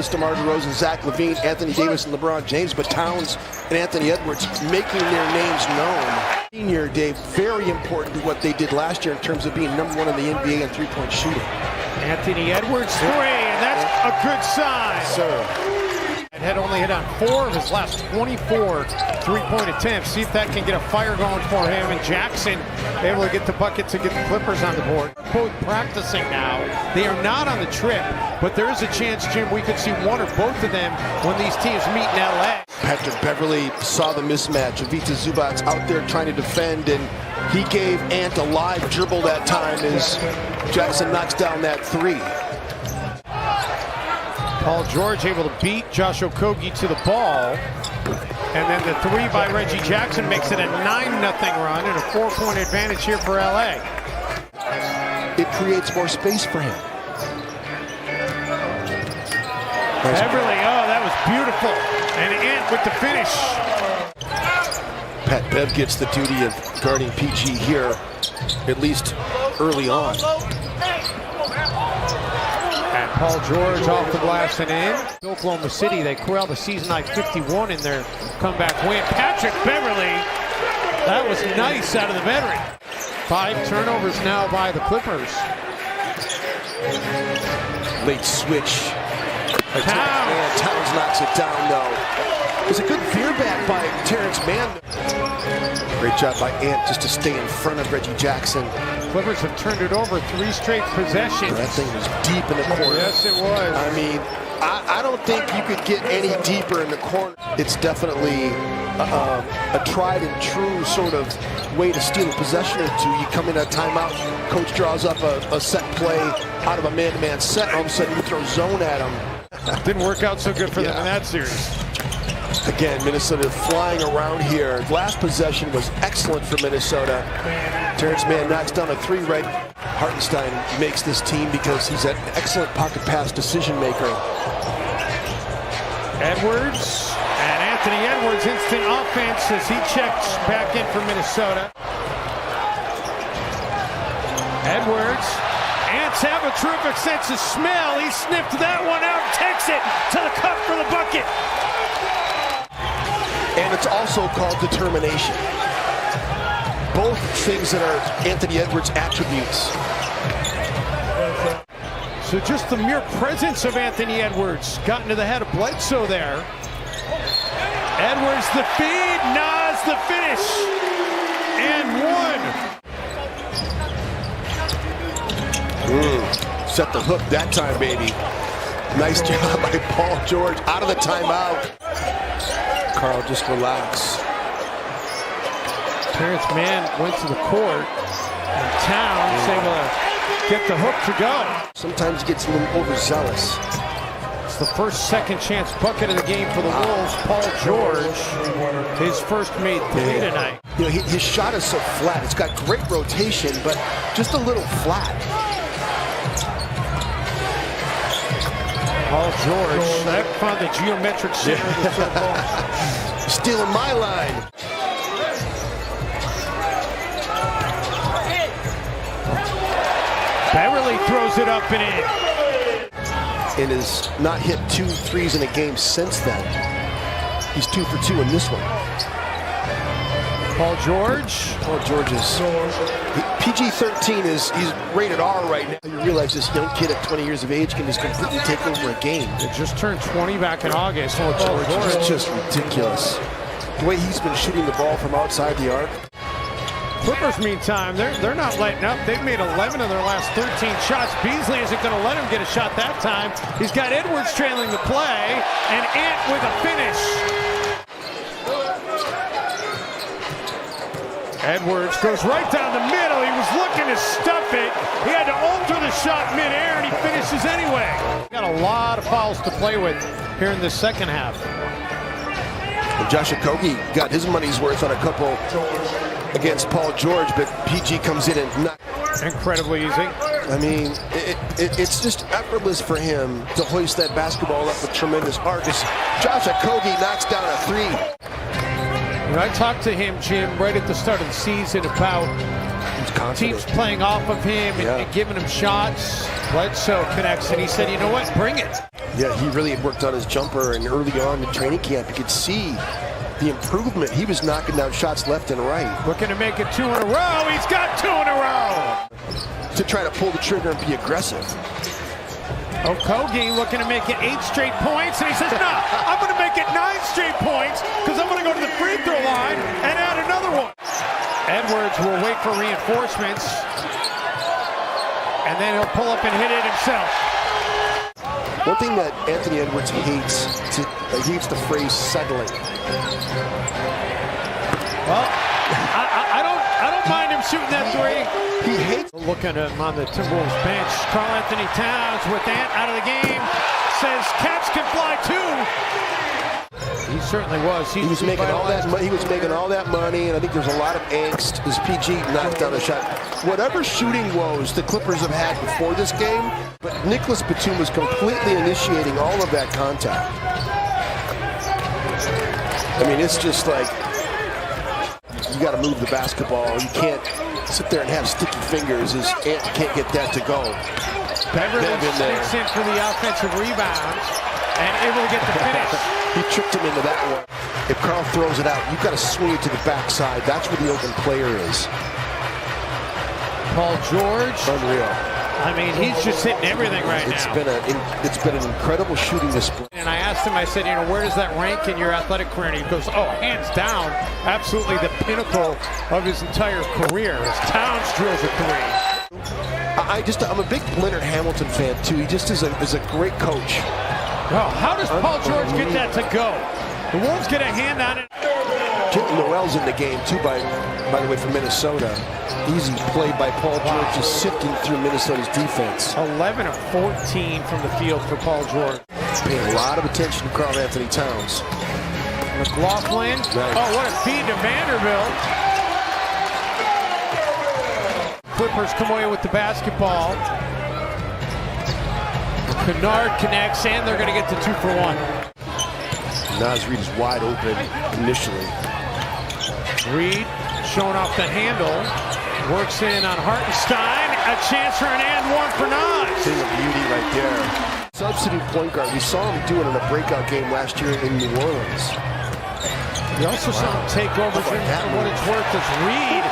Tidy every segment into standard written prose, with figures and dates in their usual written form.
Douglas, DeMar DeRozan, Zach LaVine, Anthony Davis, and LeBron James, but Towns and Anthony Edwards making their names known. Senior day, very important to what they did last year in terms of being #1 in the NBA in three-point shooting. Anthony Edwards, 3, and that's a good sign. Sir. And had only hit on 4 of his last 24 three-point attempts. See if that can get a fire going for him. And Jackson able to get the bucket to get the Clippers on the board. Both practicing now. They are not on the trip, but there is a chance, Jim, we could see one or both of them when these teams meet in LA. Patrick Beverley saw the mismatch. Ivica Zubac's out there trying to defend, and he gave Ant a live dribble that time as Jackson knocks down that 3. Paul George able to beat Josh Okogie to the ball. And then the 3 by Reggie Jackson makes it a 9-0 run and a 4-point advantage here for LA. It creates more space for him. Beverly, oh, that was beautiful. And Ant with the finish. Pat Bev gets the duty of guarding PG here, at least early on. And Paul George off the glass and in. Oklahoma City, they corralled the season-high 51 in their comeback win. Patrick Beverly, that was nice out of the veteran. 5 turnovers now by the Clippers. Late switch. Towns. Towns knocks it down, though. It's a good veer back by Terrence Mann. Great job by Ant just to stay in front of Reggie Jackson. Clippers have turned it over 3 straight possessions. That thing was deep in the corner. Yes, it was. I mean, I don't think you could get any deeper in the corner. It's definitely a tried and true sort of way to steal a possession or two. You come in a timeout, coach draws up a set play out of a man-to-man set, and all of a sudden you throw zone at them. Didn't work out so good for them in that series. Again, Minnesota flying around here. Last possession was excellent for Minnesota. Terrence Mann knocks down a 3 right. Hartenstein makes this team because he's an excellent pocket pass decision maker. Edwards, and Anthony Edwards, instant offense as he checks back in for Minnesota. Edwards, Ants have a terrific sense of smell. He sniffed that one out, takes it to the cup for the bucket. And it's also called determination. Both things that are Anthony Edwards' attributes. So just the mere presence of Anthony Edwards got into the head of Bledsoe there. Edwards the feed, Nas the finish, and 1. Set the hook that time, baby. Nice job by Paul George out of the timeout. Carl, just relax. Terrence Mann went to the court, and Towns able to get the hook to go. Sometimes he gets a little overzealous. It's the first second chance bucket of the game for the Wolves. Paul George, his first made 3 tonight. You know, his shot is so flat. It's got great rotation, but just a little flat. Paul George, that found the geometric center of the circle. Stealing my line. Beverly throws it up and in. And has not hit 2 threes in a game since then. He's 2 for 2 in this one. Paul George. Paul George is PG-13 he's rated R right now. You realize this young kid at 20 years of age can just completely take over a game. It just turned 20 back in August. Paul George is just ridiculous. The way he's been shooting the ball from outside the arc. Clippers, meantime, they're not letting up. They've made 11 of their last 13 shots. Beasley isn't going to let him get a shot that time. He's got Edwards trailing the play, and Ant with a finish. Edwards goes right down the middle. He was looking to stuff it. He had to alter the shot midair, and he finishes anyway. Got a lot of fouls to play with here in the second half. And Josh Okogie got his money's worth on a couple against Paul George, but PG comes in and not incredibly easy. I mean, it's just effortless for him to hoist that basketball up with tremendous art. Josh Okogie knocks down a 3. When I talked to him, Jim, right at the start of the season about teams playing off of him and giving him shots, Bledsoe connects, and he said, you know what, bring it. Yeah, he really worked on his jumper, and early on in training camp, you could see the improvement. He was knocking down shots left and right. Looking to make it 2 in a row. He's got 2 in a row. To try to pull the trigger and be aggressive. Okogie looking to make it 8 straight points, and he says, no, I'm going to make it 9 straight points because I'm going to go to the free throw line and add another one. Edwards will wait for reinforcements, and then he'll pull up and hit it himself. One thing that Anthony Edwards hates, he hates the phrase settling. Well, I don't mind him shooting that 3. He hates. Look at him on the Timberwolves bench. Karl Anthony Towns with Ant out of the game. Says cats can fly too. He certainly was. He was making all that. He was making all that money, and I think there's a lot of angst as PG knocked down a shot. Whatever shooting woes the Clippers have had before this game, but Nicholas Batum was completely initiating all of that contact. I mean, it's just like you got to move the basketball. You can't sit there and have sticky fingers as Ant can't get that to go. Beverly sneaks in for the offensive rebounds and able to get the finish. He tricked him into that one. If Karl throws it out, you've got to swing it to the backside. That's where the open player is. Paul George. Unreal. I mean, he's just hitting everything right now. It's been an incredible shooting display. And I asked him, I said, you know, where does that rank in your athletic career? And he goes, oh, hands down, absolutely the pinnacle of his entire career. As Towns drills a 3. I'm a big Leonard Hamilton fan too. He just is a great coach. Oh, how does Paul George get that to go? The Wolves get a hand on it. Noel's in the game too, by the way, from Minnesota. Easy play by Paul George, just sifting through Minnesota's defense. 11 of 14 from the field for Paul George. Paying a lot of attention to Karl Anthony Towns. McLaughlin. Nice. Oh, what a feed to Vanderbilt. Clippers come away with the basketball. Kennard connects, and they're going to get the 2 for 1. Naz Reid is wide open initially. Reid showing off the handle. Works in on Hartenstein. A chance for an and 1 for Naz. Thing of beauty right there. Substitute point guard. We saw him do it in a breakout game last year in New Orleans. We also saw him take over for what it's worth as Reid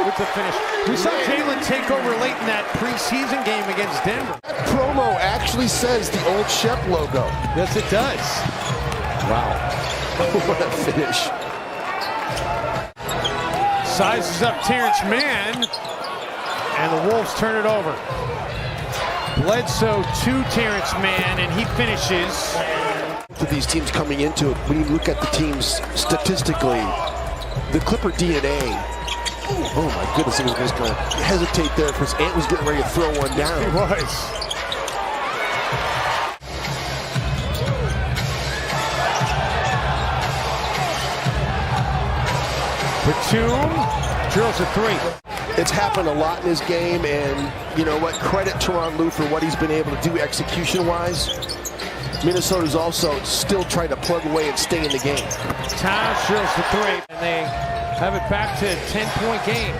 with the finish. We saw Jalen take over late in that preseason game against Denver. That promo actually says the old Shep logo. Yes, it does. Wow. What a finish. Sizes up Terrence Mann, and the Wolves turn it over. Bledsoe to Terrence Mann, and he finishes. To these teams coming into it, when you look at the teams statistically, the Clipper DNA, oh my goodness, he was just going to hesitate there because Ant was getting ready to throw one down. He was. Batum drills a 3. It's happened a lot in this game, and you know what? Credit Tyronn Lue for what he's been able to do execution-wise. Minnesota's also still trying to plug away and stay in the game. Towns drills the 3, and they have it back to a 10-point game.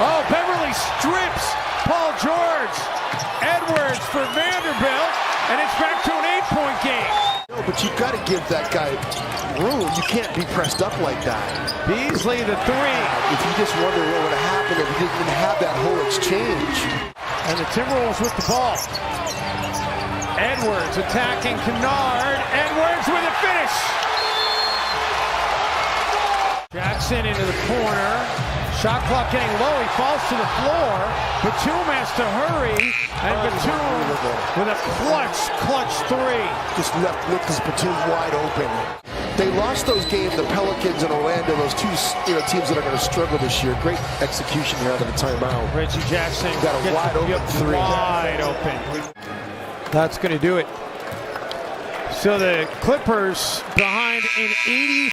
Oh, Beverly strips Paul George. Edwards for Vanderbilt, and it's back to an 8-point game. No, but you've got to give that guy room. You can't be pressed up like that. Beasley the 3. If you just wonder what would have happened if he didn't have that whole exchange. And the Timberwolves with the ball. Edwards attacking Kennard. Edwards with a finish. Jackson into the corner. Shot clock getting low. He falls to the floor. Batum has to hurry. And Batum with a clutch 3. Just left Nicholas Batum wide open. They lost those games, the Pelicans and Orlando, those two teams that are going to struggle this year. Great execution here out of the timeout. Reggie Jackson got a wide open 3. Wide open. That's going to do it. So the Clippers behind in 80.